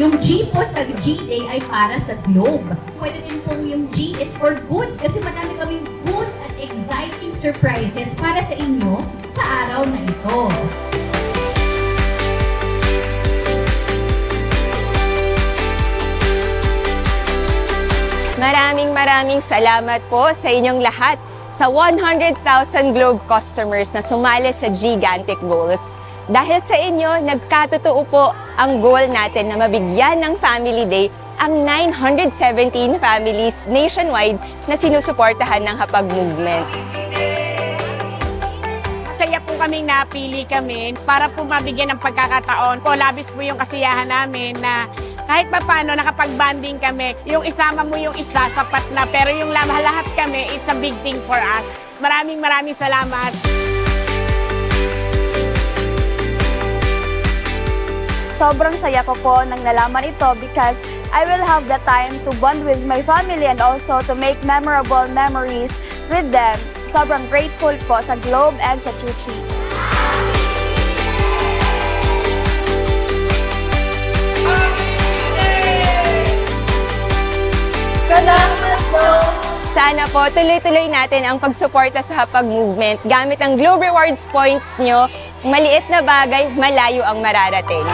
Yung G po sa G-Day ay para sa Globe. Pwede din pong yung G is for good kasi madami kaming good at exciting surprises para sa inyo sa araw na ito. Maraming salamat po sa inyong lahat sa 100,000 Globe customers na sumali sa Gigantic Goals. Dahil sa inyo, nagkatotoo po ang goal natin na mabigyan ng Family Day ang 917 families nationwide na sinusuportahan ng Hapag Movement. Masaya po kaming napili kami para po mabigyan ng pagkakataon po. Labis po yung kasiyahan namin na kahit pa paano nakapag-banding kami. Yung isama mo yung isa, sapat na. Pero yung lahat kami, it's a big thing for us. Maraming salamat. Sobrang saya ko po nang nalaman ito because I will have the time to bond with my family and also to make memorable memories with them. Sobrang grateful po sa Globe and sa Chuchi. Sana po tuloy-tuloy natin ang pagsuporta sa Hapag Movement gamit ang Globe Rewards points nyo. Maliit na bagay, malayo ang mararating.